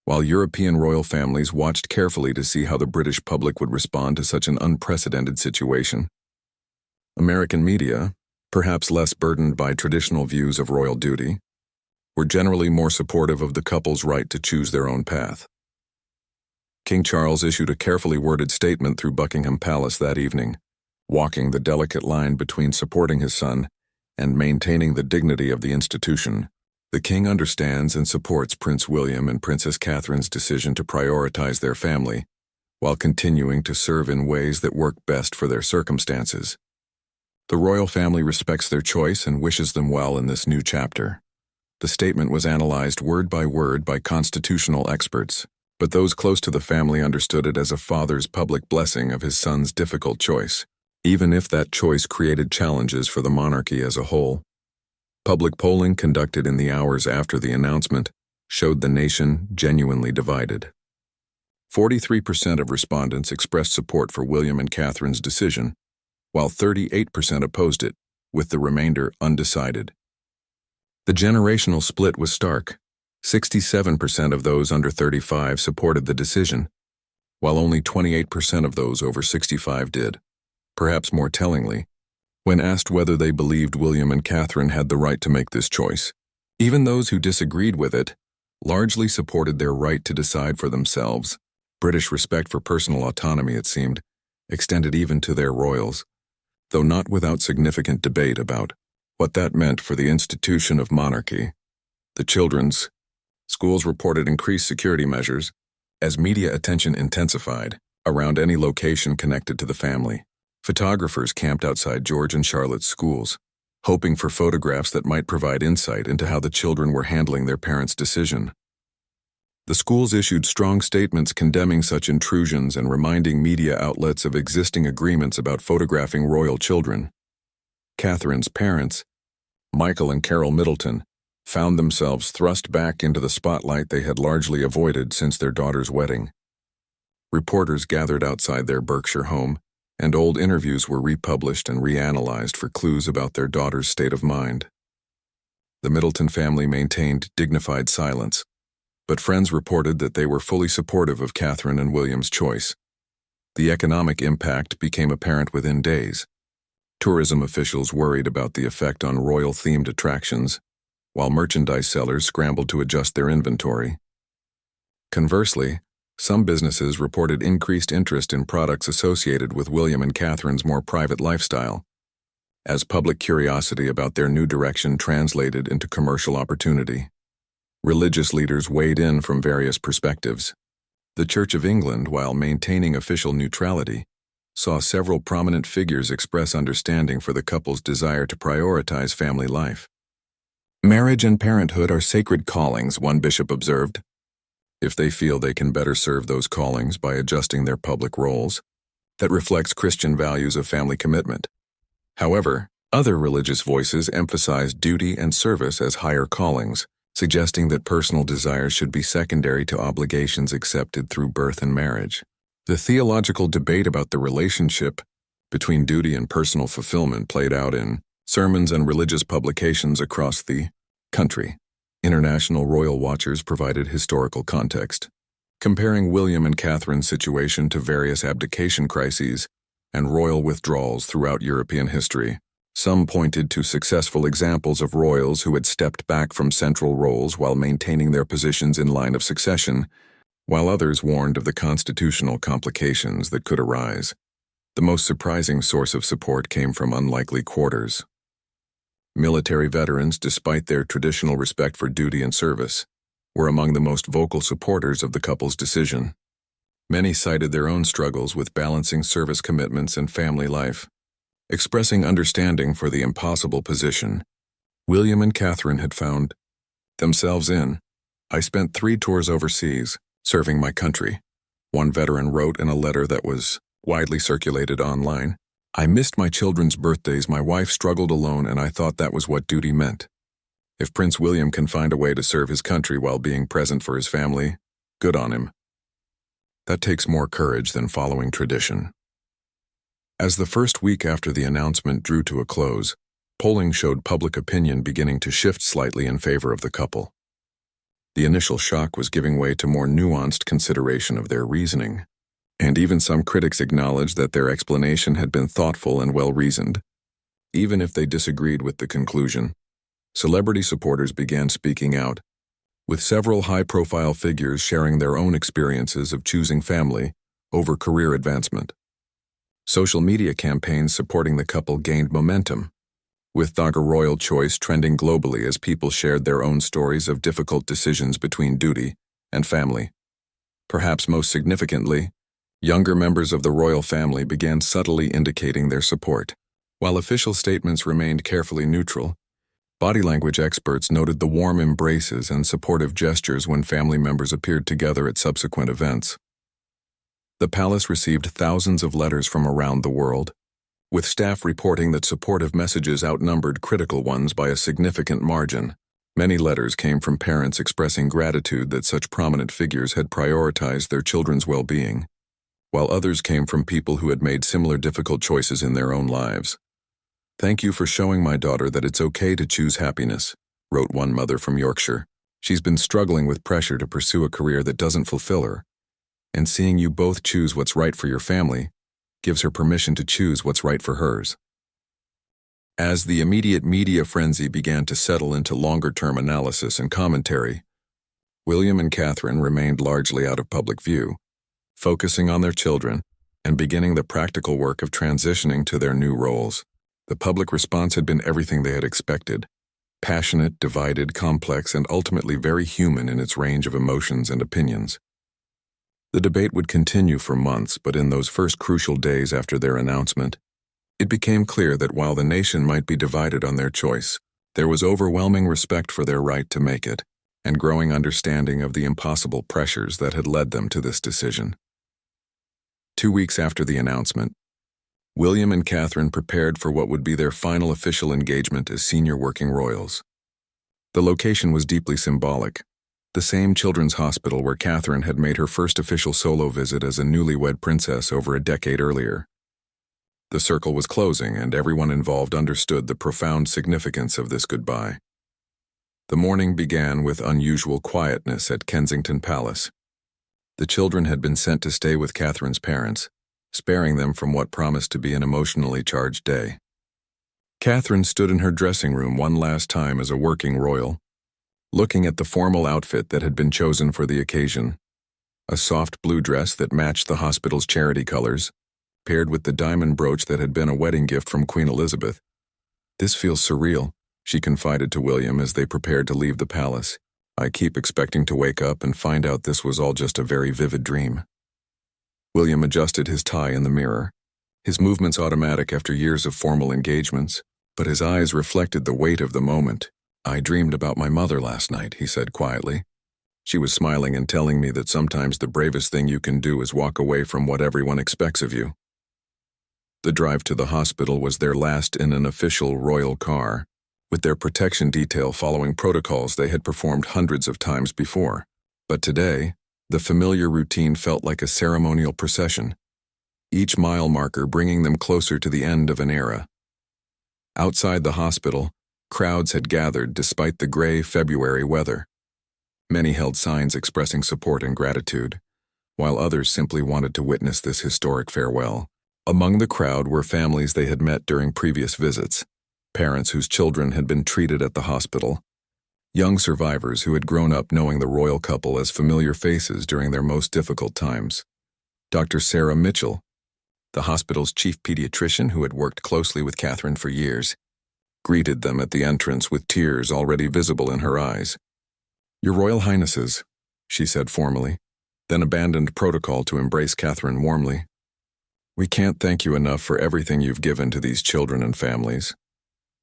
while European royal families watched carefully to see how the British public would respond to such an unprecedented situation. American media, perhaps less burdened by traditional views of royal duty, were generally more supportive of the couple's right to choose their own path. King Charles issued a carefully worded statement through Buckingham Palace that evening, walking the delicate line between supporting his son and maintaining the dignity of the institution. The king understands and supports Prince William and Princess Catherine's decision to prioritize their family, while continuing to serve in ways that work best for their circumstances. The royal family respects their choice and wishes them well in this new chapter. The statement was analyzed word by constitutional experts, but those close to the family understood it as a father's public blessing of his son's difficult choice, even if that choice created challenges for the monarchy as a whole. Public polling conducted in the hours after the announcement showed the nation genuinely divided. 43% of respondents expressed support for William and Catherine's decision, while 38% opposed it, with the remainder undecided. The generational split was stark. 67% of those under 35 supported the decision, while only 28% of those over 65 did. Perhaps more tellingly, when asked whether they believed William and Catherine had the right to make this choice, even those who disagreed with it largely supported their right to decide for themselves. British respect for personal autonomy, it seemed, extended even to their royals, though not without significant debate about what that meant for the institution of monarchy. The children's schools reported increased security measures as media attention intensified around any location connected to the family. Photographers camped outside George and Charlotte's schools, hoping for photographs that might provide insight into how the children were handling their parents' decision. The schools issued strong statements condemning such intrusions and reminding media outlets of existing agreements about photographing royal children. Catherine's parents, Michael and Carol Middleton, found themselves thrust back into the spotlight they had largely avoided since their daughter's wedding. Reporters gathered outside their Berkshire home, and old interviews were republished and reanalyzed for clues about their daughter's state of mind. The Middleton family maintained dignified silence, but friends reported that they were fully supportive of Catherine and William's choice. The economic impact became apparent within days. Tourism officials worried about the effect on royal-themed attractions, while merchandise sellers scrambled to adjust their inventory. Conversely, some businesses reported increased interest in products associated with William and Catherine's more private lifestyle, as public curiosity about their new direction translated into commercial opportunity. Religious leaders weighed in from various perspectives. The Church of England, while maintaining official neutrality, saw several prominent figures express understanding for the couple's desire to prioritize family life. Marriage and parenthood are sacred callings, one bishop observed. If they feel they can better serve those callings by adjusting their public roles, that reflects Christian values of family commitment. However, other religious voices emphasize duty and service as higher callings, suggesting that personal desires should be secondary to obligations accepted through birth and marriage. The theological debate about the relationship between duty and personal fulfillment played out in sermons and religious publications across the country. International royal watchers provided historical context, comparing William and Catherine's situation to various abdication crises and royal withdrawals throughout European history. Some pointed to successful examples of royals who had stepped back from central roles while maintaining their positions in line of succession, while others warned of the constitutional complications that could arise. The most surprising source of support came from unlikely quarters. Military veterans, despite their traditional respect for duty and service, were among the most vocal supporters of the couple's decision. Many cited their own struggles with balancing service commitments and family life. Expressing understanding for the impossible position William and Catherine had found themselves in. "I spent 3 tours overseas, serving my country," one veteran wrote in a letter that was widely circulated online. "I missed my children's birthdays, my wife struggled alone, and I thought that was what duty meant. If Prince William can find a way to serve his country while being present for his family, good on him. That takes more courage than following tradition." As the first week after the announcement drew to a close, polling showed public opinion beginning to shift slightly in favor of the couple. The initial shock was giving way to more nuanced consideration of their reasoning, and even some critics acknowledged that their explanation had been thoughtful and well-reasoned. Even if they disagreed with the conclusion, celebrity supporters began speaking out, with several high-profile figures sharing their own experiences of choosing family over career advancement. Social media campaigns supporting the couple gained momentum, with the royal choice trending globally as people shared their own stories of difficult decisions between duty and family. Perhaps most significantly, younger members of the royal family began subtly indicating their support. While official statements remained carefully neutral, body language experts noted the warm embraces and supportive gestures when family members appeared together at subsequent events. The palace received thousands of letters from around the world, with staff reporting that supportive messages outnumbered critical ones by a significant margin. Many letters came from parents expressing gratitude that such prominent figures had prioritized their children's well-being, while others came from people who had made similar difficult choices in their own lives. "Thank you for showing my daughter that it's okay to choose happiness," wrote one mother from Yorkshire. "She's been struggling with pressure to pursue a career that doesn't fulfill her, and seeing you both choose what's right for your family gives her permission to choose what's right for hers." As the immediate media frenzy began to settle into longer-term analysis and commentary, William and Catherine remained largely out of public view, focusing on their children and beginning the practical work of transitioning to their new roles. The public response had been everything they had expected: passionate, divided, complex, and ultimately very human in its range of emotions and opinions. The debate would continue for months, but in those first crucial days after their announcement, it became clear that while the nation might be divided on their choice, there was overwhelming respect for their right to make it, and growing understanding of the impossible pressures that had led them to this decision. 2 weeks after the announcement, William and Catherine prepared for what would be their final official engagement as senior working royals. The location was deeply symbolic: the same children's hospital where Catherine had made her first official solo visit as a newlywed princess over a decade earlier. The circle was closing, and everyone involved understood the profound significance of this goodbye. The morning began with unusual quietness at Kensington Palace. The children had been sent to stay with Catherine's parents, sparing them from what promised to be an emotionally charged day. Catherine stood in her dressing room one last time as a working royal, looking at the formal outfit that had been chosen for the occasion: a soft blue dress that matched the hospital's charity colors, paired with the diamond brooch that had been a wedding gift from Queen Elizabeth. "This feels surreal," she confided to William as they prepared to leave the palace. "I keep expecting to wake up and find out this was all just a very vivid dream." William adjusted his tie in the mirror, his movements automatic after years of formal engagements, but his eyes reflected the weight of the moment. "I dreamed about my mother last night," he said quietly. "She was smiling and telling me that sometimes the bravest thing you can do is walk away from what everyone expects of you." The drive to the hospital was their last in an official royal car, with their protection detail following protocols they had performed hundreds of times before. But today, the familiar routine felt like a ceremonial procession, each mile marker bringing them closer to the end of an era. Outside the hospital, crowds had gathered despite the gray February weather. Many held signs expressing support and gratitude, while others simply wanted to witness this historic farewell. Among the crowd were families they had met during previous visits, parents whose children had been treated at the hospital, young survivors who had grown up knowing the royal couple as familiar faces during their most difficult times. Dr. Sarah Mitchell, the hospital's chief pediatrician who had worked closely with Catherine for years, greeted them at the entrance with tears already visible in her eyes. "Your Royal Highnesses," she said formally, then abandoned protocol to embrace Catherine warmly. "We can't thank you enough for everything you've given to these children and families."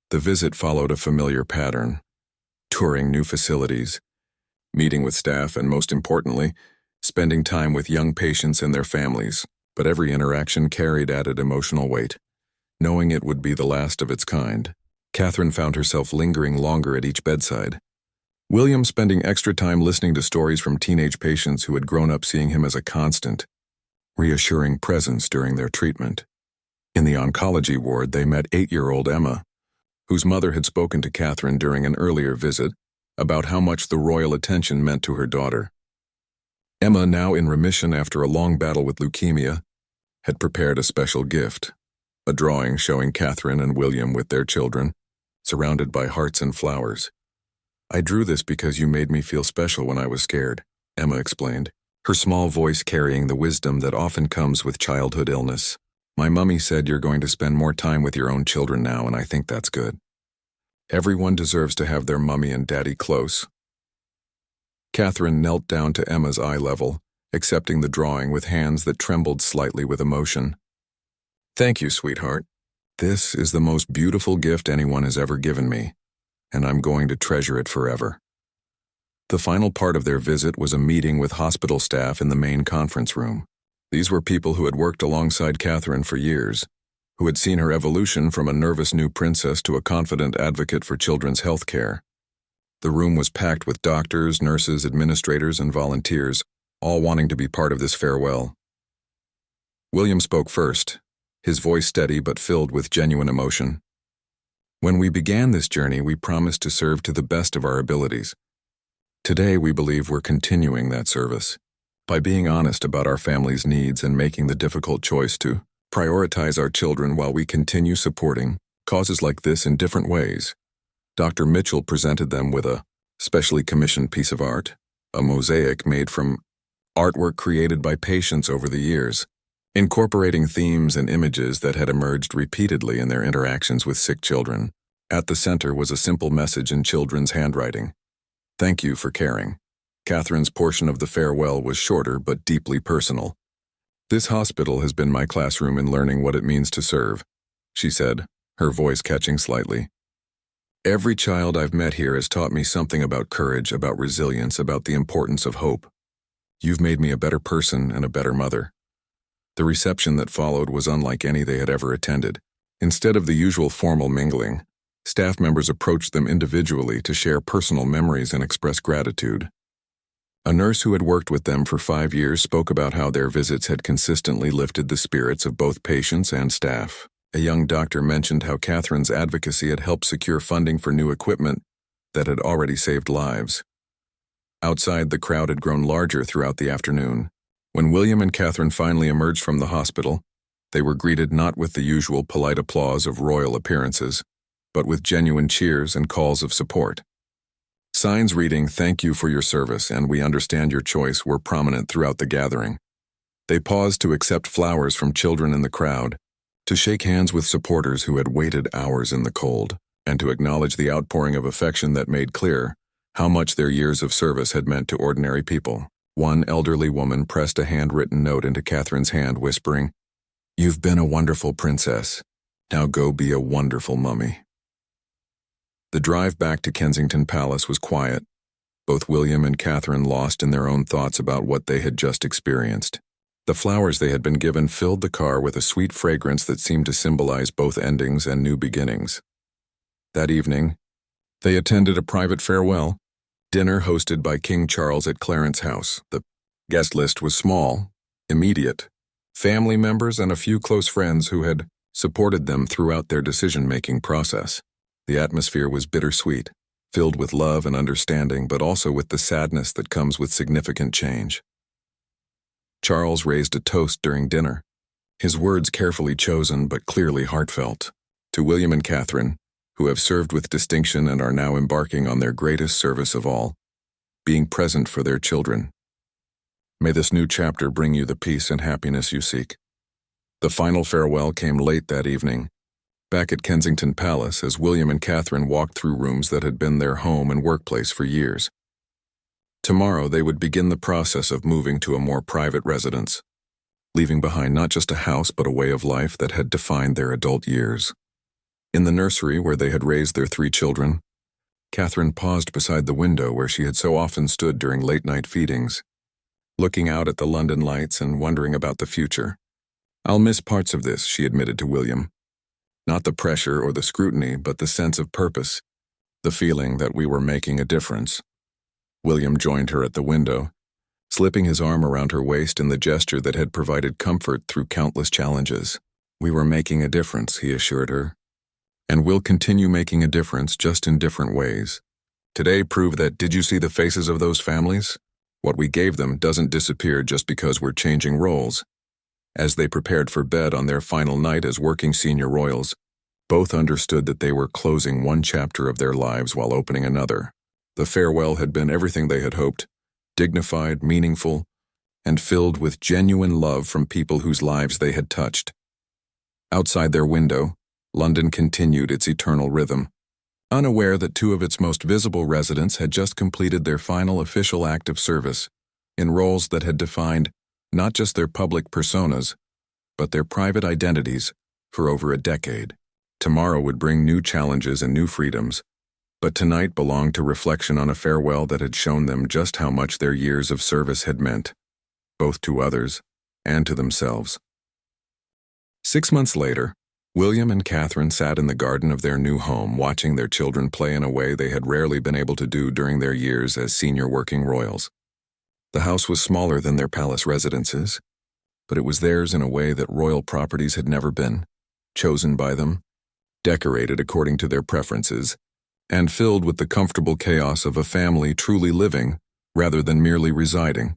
The visit followed a familiar pattern: touring new facilities, meeting with staff, and most importantly, spending time with young patients and their families. But every interaction carried added emotional weight. Knowing it would be the last of its kind, Catherine found herself lingering longer at each bedside. William spending extra time listening to stories from teenage patients who had grown up seeing him as a constant, reassuring presence during their treatment. In the oncology ward, they met 8-year-old Emma, whose mother had spoken to Catherine during an earlier visit about how much the royal attention meant to her daughter. Emma, now in remission after a long battle with leukemia, had prepared a special gift, a drawing showing Catherine and William with their children, surrounded by hearts and flowers. "I drew this because you made me feel special when I was scared," Emma explained, her small voice carrying the wisdom that often comes with childhood illness. "My mummy said you're going to spend more time with your own children now, and I think that's good. Everyone deserves to have their mummy and daddy close." Catherine knelt down to Emma's eye level, accepting the drawing with hands that trembled slightly with emotion. "Thank you, sweetheart. This is the most beautiful gift anyone has ever given me, and I'm going to treasure it forever." The final part of their visit was a meeting with hospital staff in the main conference room. These were people who had worked alongside Catherine for years, who had seen her evolution from a nervous new princess to a confident advocate for children's health care. The room was packed with doctors, nurses, administrators, and volunteers, all wanting to be part of this farewell. William spoke first, his voice steady but filled with genuine emotion. "When we began this journey, we promised to serve to the best of our abilities. Today, we believe we're continuing that service by being honest about our family's needs and making the difficult choice to prioritize our children while we continue supporting causes like this in different ways." Dr. Mitchell presented them with a specially commissioned piece of art, a mosaic made from artwork created by patients over the years, incorporating themes and images that had emerged repeatedly in their interactions with sick children. At the center was a simple message in children's handwriting: "Thank you for caring." Catherine's portion of the farewell was shorter but deeply personal. "This hospital has been my classroom in learning what it means to serve," she said, her voice catching slightly. "Every child I've met here has taught me something about courage, about resilience, about the importance of hope. You've made me a better person and a better mother." The reception that followed was unlike any they had ever attended. Instead of the usual formal mingling, staff members approached them individually to share personal memories and express gratitude. A nurse who had worked with them for 5 years spoke about how their visits had consistently lifted the spirits of both patients and staff. A young doctor mentioned how Catherine's advocacy had helped secure funding for new equipment that had already saved lives. Outside, the crowd had grown larger throughout the afternoon. When William and Catherine finally emerged from the hospital, they were greeted not with the usual polite applause of royal appearances, but with genuine cheers and calls of support. Signs reading, "Thank you for your service and we understand your choice," were prominent throughout the gathering. They paused to accept flowers from children in the crowd, to shake hands with supporters who had waited hours in the cold, and to acknowledge the outpouring of affection that made clear how much their years of service had meant to ordinary people. One elderly woman pressed a handwritten note into Catherine's hand, whispering, "You've been a wonderful princess. Now go be a wonderful mummy." The drive back to Kensington Palace was quiet, both William and Catherine lost in their own thoughts about what they had just experienced. The flowers they had been given filled the car with a sweet fragrance that seemed to symbolize both endings and new beginnings. That evening, they attended a private farewell dinner hosted by King Charles at Clarence House. The guest list was small, immediate, family members and a few close friends who had supported them throughout their decision-making process. The atmosphere was bittersweet, filled with love and understanding, but also with the sadness that comes with significant change. Charles raised a toast during dinner, his words carefully chosen but clearly heartfelt, to William and Catherine, who have served with distinction and are now embarking on their greatest service of all, being present for their children. May this new chapter bring you the peace and happiness you seek. The final farewell came late that evening, Back at Kensington Palace, as William and Catherine walked through rooms that had been their home and workplace for years. Tomorrow they would begin the process of moving to a more private residence, leaving behind not just a house but a way of life that had defined their adult years. In the nursery where they had raised their 3 children, Catherine paused beside the window where she had so often stood during late-night feedings, looking out at the London lights and wondering about the future. "I'll miss parts of this," she admitted to William. "Not the pressure or the scrutiny, but the sense of purpose, the feeling that we were making a difference." William joined her at the window, slipping his arm around her waist in the gesture that had provided comfort through countless challenges. "We were making a difference," he assured her. "And we'll continue making a difference, just in different ways. Today proved that, did you see the faces of those families? What we gave them doesn't disappear just because we're changing roles." As they prepared for bed on their final night as working senior royals, both understood that they were closing one chapter of their lives while opening another. The farewell had been everything they had hoped, dignified, meaningful, and filled with genuine love from people whose lives they had touched. Outside their window, London continued its eternal rhythm, unaware that 2 of its most visible residents had just completed their final official act of service, in roles that had defined not just their public personas, but their private identities for over a decade. Tomorrow would bring new challenges and new freedoms, but tonight belonged to reflection on a farewell that had shown them just how much their years of service had meant, both to others and to themselves. 6 months later, William and Catherine sat in the garden of their new home, watching their children play in a way they had rarely been able to do during their years as senior working royals. The house was smaller than their palace residences, but it was theirs in a way that royal properties had never been, chosen by them, decorated according to their preferences, and filled with the comfortable chaos of a family truly living rather than merely residing.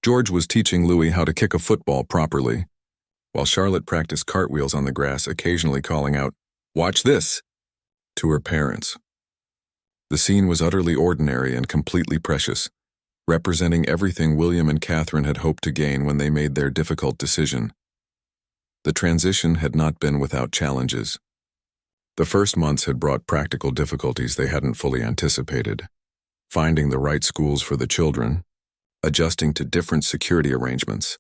George was teaching Louis how to kick a football properly, while Charlotte practiced cartwheels on the grass, occasionally calling out, "Watch this!" to her parents. The scene was utterly ordinary and completely precious, representing everything William and Catherine had hoped to gain when they made their difficult decision. The transition had not been without challenges. The first months had brought practical difficulties they hadn't fully anticipated. Finding the right schools for the children, adjusting to different security arrangements,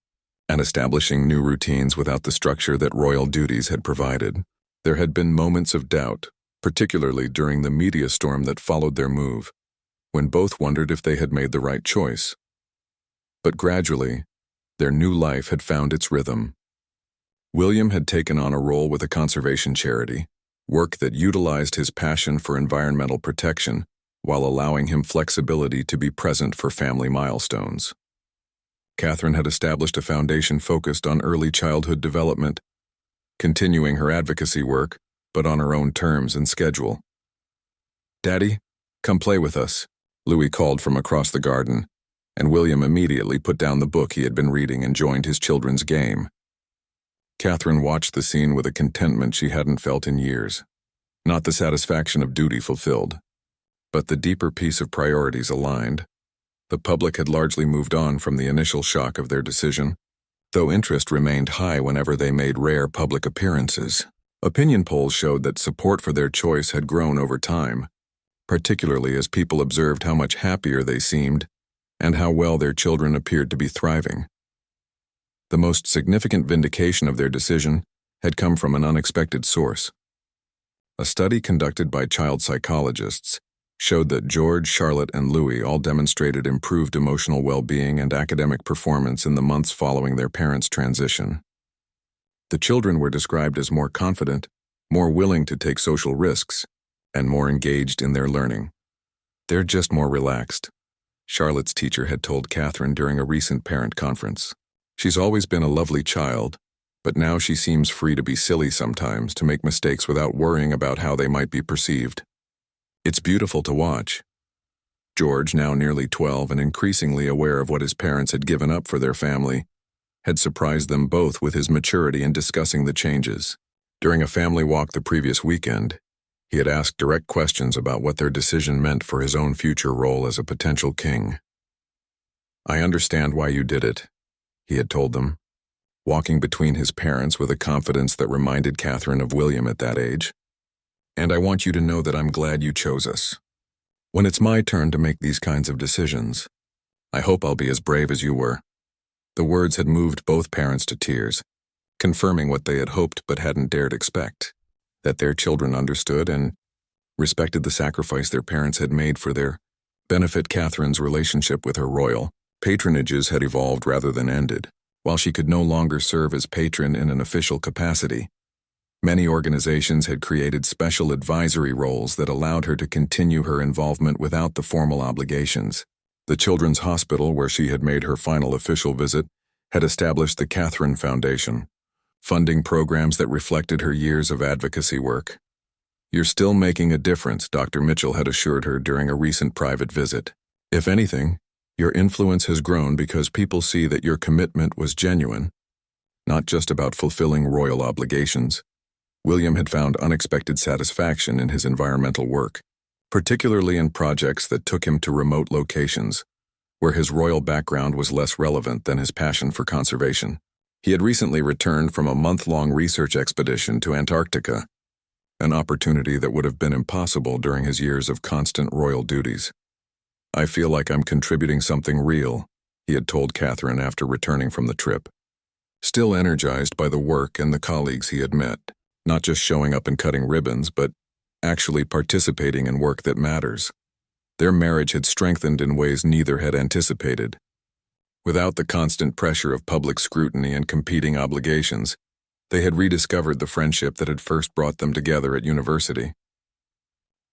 and establishing new routines without the structure that royal duties had provided. There had been moments of doubt, particularly during the media storm that followed their move, when both wondered if they had made the right choice. But gradually, their new life had found its rhythm. William had taken on a role with a conservation charity, work that utilized his passion for environmental protection while allowing him flexibility to be present for family milestones. Catherine had established a foundation focused on early childhood development, continuing her advocacy work, but on her own terms and schedule. "Daddy, come play with us," Louis called from across the garden, and William immediately put down the book he had been reading and joined his children's game. Catherine watched the scene with a contentment she hadn't felt in years. Not the satisfaction of duty fulfilled, but the deeper peace of priorities aligned. The public had largely moved on from the initial shock of their decision, though interest remained high whenever they made rare public appearances. Opinion polls showed that support for their choice had grown over time, particularly as people observed how much happier they seemed and how well their children appeared to be thriving. The most significant vindication of their decision had come from an unexpected source. A study conducted by child psychologists showed that George, Charlotte, and Louis all demonstrated improved emotional well-being and academic performance in the months following their parents' transition. The children were described as more confident, more willing to take social risks, and more engaged in their learning. "They're just more relaxed," Charlotte's teacher had told Catherine during a recent parent conference. "She's always been a lovely child, but now she seems free to be silly sometimes, to make mistakes without worrying about how they might be perceived. It's beautiful to watch." George, now nearly 12 and increasingly aware of what his parents had given up for their family, had surprised them both with his maturity in discussing the changes. During a family walk the previous weekend, he had asked direct questions about what their decision meant for his own future role as a potential king. "I understand why you did it," he had told them. walking between his parents with a confidence that reminded Catherine of William at that age. "And I want you to know that I'm glad you chose us. When it's my turn to make these kinds of decisions, I hope I'll be as brave as you were." The words had moved both parents to tears, confirming what they had hoped but hadn't dared expect, that their children understood and respected the sacrifice their parents had made for their benefit. Catherine's relationship with her royal patronages had evolved rather than ended. While she could no longer serve as patron in an official capacity, many organizations had created special advisory roles that allowed her to continue her involvement without the formal obligations. The Children's Hospital, where she had made her final official visit, had established the Catherine Foundation, funding programs that reflected her years of advocacy work. "You're still making a difference," Dr. Mitchell had assured her during a recent private visit. "If anything, your influence has grown because people see that your commitment was genuine, not just about fulfilling royal obligations." William had found unexpected satisfaction in his environmental work, particularly in projects that took him to remote locations, where his royal background was less relevant than his passion for conservation. He had recently returned from a month-long research expedition to Antarctica, an opportunity that would have been impossible during his years of constant royal duties. "I feel like I'm contributing something real," he had told Catherine after returning from the trip. Still energized by the work and the colleagues he had met, not just showing up and cutting ribbons, but actually participating in work that matters. Their marriage had strengthened in ways neither had anticipated. Without the constant pressure of public scrutiny and competing obligations, they had rediscovered the friendship that had first brought them together at university.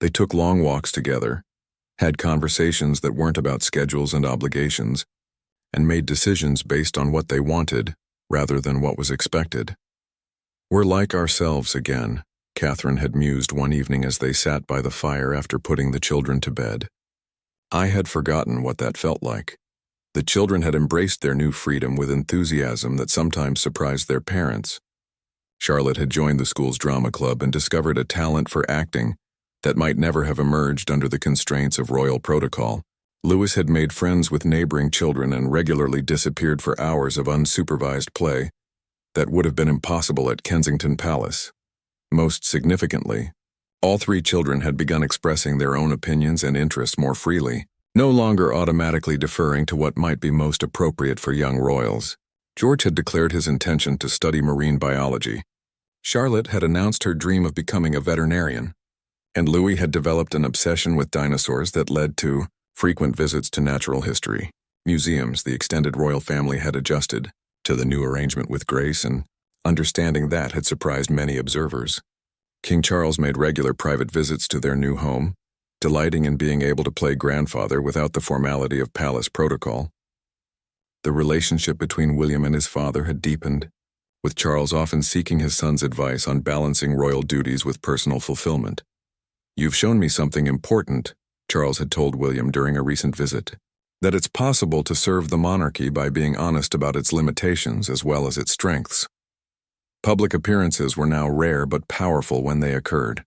They took long walks together, had conversations that weren't about schedules and obligations, and made decisions based on what they wanted rather than what was expected. "We're like ourselves again," Catherine had mused one evening as they sat by the fire after putting the children to bed. I had forgotten what that felt like. The children had embraced their new freedom with enthusiasm that sometimes surprised their parents. Charlotte had joined the school's drama club and discovered a talent for acting that might never have emerged under the constraints of royal protocol. Louis had made friends with neighboring children and regularly disappeared for hours of unsupervised play that would have been impossible at Kensington Palace. Most significantly, all three children had begun expressing their own opinions and interests more freely, no longer automatically deferring to what might be most appropriate for young royals. George had declared his intention to study marine biology. Charlotte had announced her dream of becoming a veterinarian, and Louis had developed an obsession with dinosaurs that led to frequent visits to natural history museums. The extended royal family had adjusted to the new arrangement with grace, and understanding that had surprised many observers. King Charles made regular private visits to their new home, delighting in being able to play grandfather without the formality of palace protocol. The relationship between William and his father had deepened, with Charles often seeking his son's advice on balancing royal duties with personal fulfillment. "You've shown me something important," Charles had told William during a recent visit, "that it's possible to serve the monarchy by being honest about its limitations as well as its strengths." Public appearances were now rare but powerful when they occurred.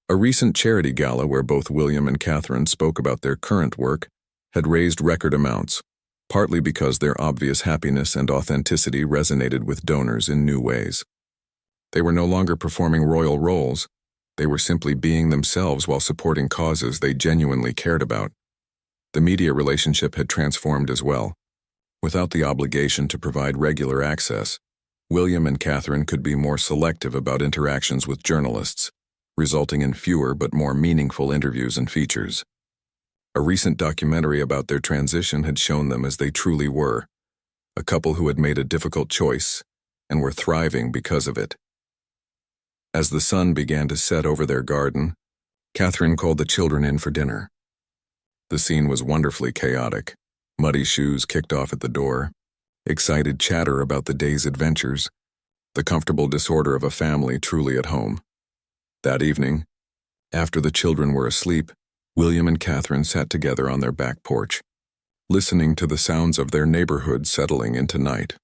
A recent charity gala where both William and Catherine spoke about their current work had raised record amounts, partly because their obvious happiness and authenticity resonated with donors in new ways. They were no longer performing royal roles, they were simply being themselves while supporting causes they genuinely cared about. The media relationship had transformed as well. Without the obligation to provide regular access, William and Catherine could be more selective about interactions with journalists, resulting in fewer but more meaningful interviews and features. A recent documentary about their transition had shown them as they truly were, a couple who had made a difficult choice and were thriving because of it. As the sun began to set over their garden, Catherine called the children in for dinner. The scene was wonderfully chaotic. Muddy shoes kicked off at the door, excited chatter about the day's adventures, the comfortable disorder of a family truly at home. That evening, after the children were asleep, William and Catherine sat together on their back porch, listening to the sounds of their neighborhood settling into night.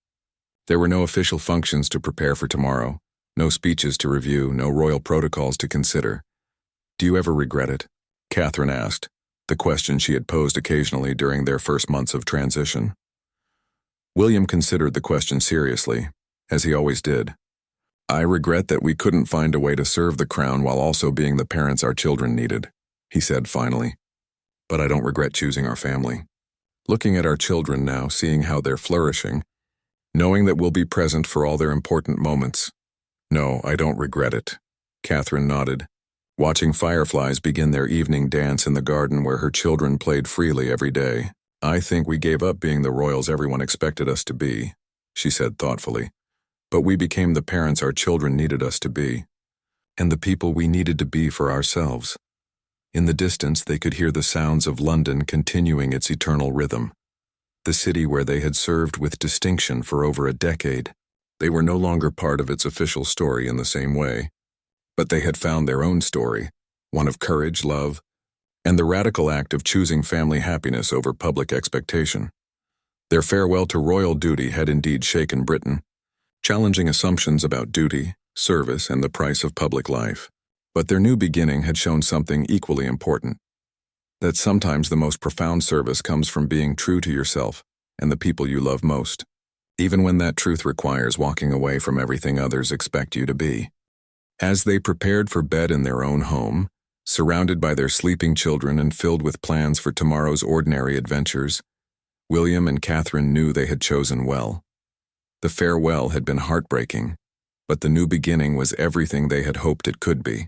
There were no official functions to prepare for tomorrow, no speeches to review, no royal protocols to consider. "Do you ever regret it?" Catherine asked, the question she had posed occasionally during their first months of transition. William considered the question seriously. as he always did. "I regret that we couldn't find a way to serve the crown while also being the parents our children needed," he said finally. "But I don't regret choosing our family. Looking at our children now, seeing how they're flourishing, knowing that we'll be present for all their important moments. No, I don't regret it." Catherine nodded, watching fireflies begin their evening dance in the garden where her children played freely every day. "I think we gave up being the royals everyone expected us to be," she said thoughtfully. "But we became the parents our children needed us to be, and the people we needed to be for ourselves." In the distance, they could hear the sounds of London continuing its eternal rhythm, the city where they had served with distinction for over a decade. They were no longer part of its official story in the same way, but they had found their own story, one of courage, love, and the radical act of choosing family happiness over public expectation. Their farewell to royal duty had indeed shaken Britain, challenging assumptions about duty, service, and the price of public life. But their new beginning had shown something equally important, that sometimes the most profound service comes from being true to yourself and the people you love most, even when that truth requires walking away from everything others expect you to be. As they prepared for bed in their own home, surrounded by their sleeping children and filled with plans for tomorrow's ordinary adventures, William and Catherine knew they had chosen well. The farewell had been heartbreaking, but the new beginning was everything they had hoped it could be.